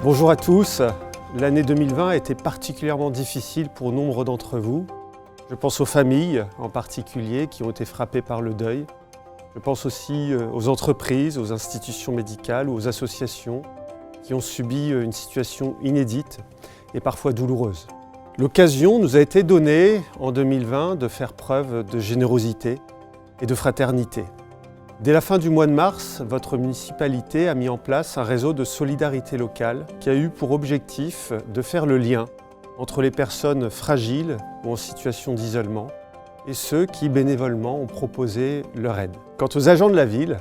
Bonjour à tous. L'année 2020 a été particulièrement difficile pour nombre d'entre vous. Je pense aux familles en particulier qui ont été frappées par le deuil. Je pense aussi aux entreprises, aux institutions médicales ou aux associations qui ont subi une situation inédite et parfois douloureuse. L'occasion nous a été donnée en 2020 de faire preuve de générosité et de fraternité. Dès la fin du mois de mars, votre municipalité a mis en place un réseau de solidarité locale qui a eu pour objectif de faire le lien entre les personnes fragiles ou en situation d'isolement et ceux qui bénévolement ont proposé leur aide. Quant aux agents de la ville,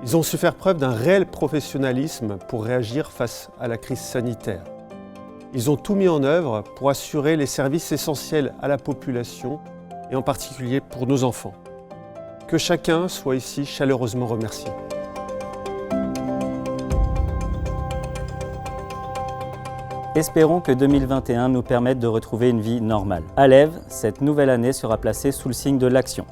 ils ont su faire preuve d'un réel professionnalisme pour réagir face à la crise sanitaire. Ils ont tout mis en œuvre pour assurer les services essentiels à la population et en particulier pour nos enfants. Que chacun soit ici chaleureusement remercié. Espérons que 2021 nous permette de retrouver une vie normale. À l'Ève, cette nouvelle année sera placée sous le signe de l'action,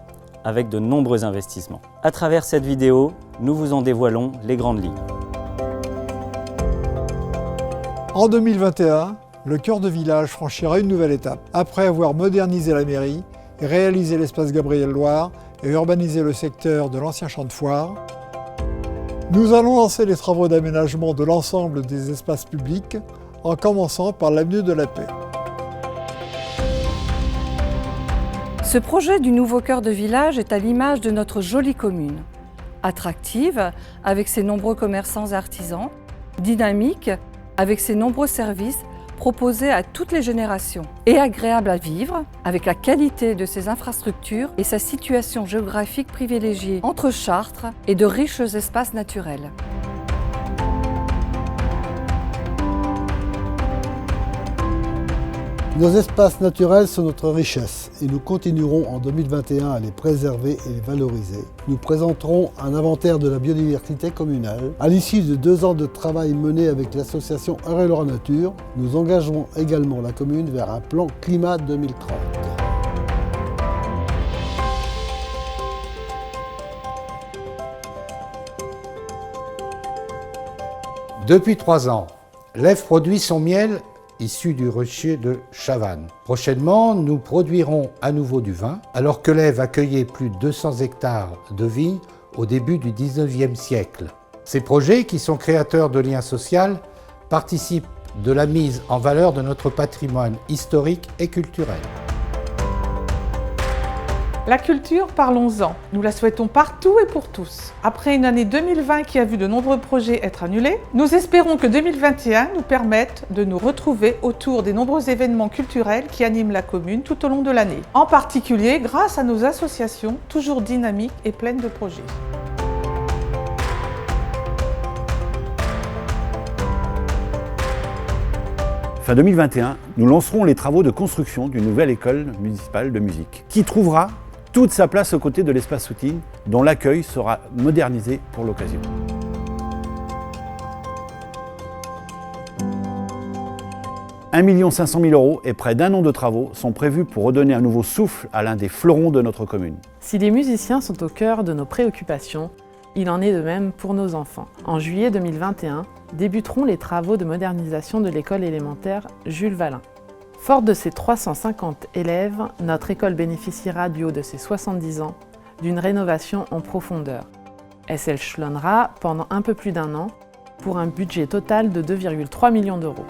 avec de nombreux investissements. À travers cette vidéo, nous vous en dévoilons les grandes lignes. En 2021, le cœur de village franchira une nouvelle étape. Après avoir modernisé la mairie, réalisé l'espace Gabriel-Loire et urbanisé le secteur de l'ancien champ de foire, nous allons lancer les travaux d'aménagement de l'ensemble des espaces publics en commençant par l'avenue de la Paix. Ce projet du nouveau cœur de village est à l'image de notre jolie commune. Attractive, avec ses nombreux commerçants et artisans, dynamique, avec ses nombreux services proposés à toutes les générations, et agréable à vivre, avec la qualité de ses infrastructures et sa situation géographique privilégiée entre Chartres et de riches espaces naturels. Nos espaces naturels sont notre richesse et nous continuerons en 2021 à les préserver et les valoriser. Nous présenterons un inventaire de la biodiversité communale. À l'issue de 2 ans de travail mené avec l'association Eure-et-Loire Nature, nous engagerons également la commune vers un plan climat 2030. Depuis 3 ans, l'Ève produit son miel issu du rucher de Chavannes. Prochainement, nous produirons à nouveau du vin, alors que l'Ève accueillait plus de 200 hectares de vignes au début du 19e siècle. Ces projets, qui sont créateurs de liens sociaux, participent de la mise en valeur de notre patrimoine historique et culturel. La culture, parlons-en. Nous la souhaitons partout et pour tous. Après une année 2020 qui a vu de nombreux projets être annulés, nous espérons que 2021 nous permette de nous retrouver autour des nombreux événements culturels qui animent la commune tout au long de l'année. En particulier grâce à nos associations toujours dynamiques et pleines de projets. Fin 2021, nous lancerons les travaux de construction d'une nouvelle école municipale de musique qui trouvera toute sa place aux côtés de l'espace Soutine, dont l'accueil sera modernisé pour l'occasion. « 1 500 000 € et près d'1 an de travaux sont prévus pour redonner un nouveau souffle à l'un des fleurons de notre commune. Si les musiciens sont au cœur de nos préoccupations, il en est de même pour nos enfants. En juillet 2021, débuteront les travaux de modernisation de l'école élémentaire Jules Vallin. Forte de ses 350 élèves, notre école bénéficiera du haut de ses 70 ans d'une rénovation en profondeur. Elle s'échelonnera pendant un peu plus d'1 an pour un budget total de 2,3 millions d'euros.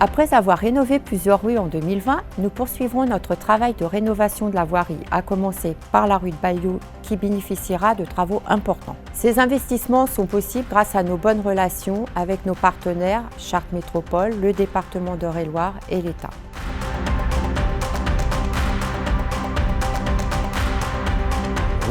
Après avoir rénové plusieurs rues en 2020, nous poursuivrons notre travail de rénovation de la voirie, à commencer par la rue de Bayou qui bénéficiera de travaux importants. Ces investissements sont possibles grâce à nos bonnes relations avec nos partenaires Chartres Métropole, le département d'Eure-et-Loire et l'État.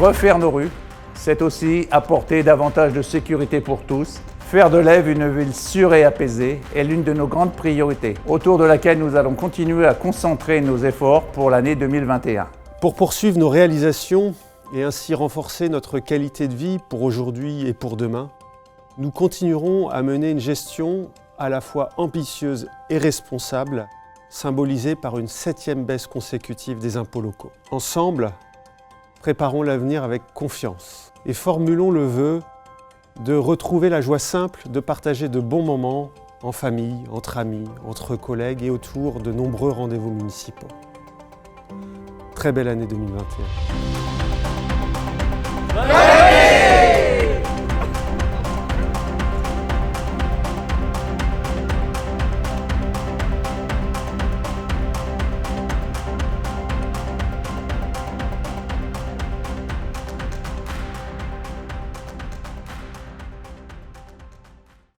Refaire nos rues, c'est aussi apporter davantage de sécurité pour tous. Faire de l'Ève une ville sûre et apaisée est l'une de nos grandes priorités, autour de laquelle nous allons continuer à concentrer nos efforts pour l'année 2021. Pour poursuivre nos réalisations et ainsi renforcer notre qualité de vie pour aujourd'hui et pour demain, nous continuerons à mener une gestion à la fois ambitieuse et responsable, symbolisée par une 7e baisse consécutive des impôts locaux. Ensemble, préparons l'avenir avec confiance et formulons le vœu de retrouver la joie simple de partager de bons moments en famille, entre amis, entre collègues et autour de nombreux rendez-vous municipaux. Très belle année 2021.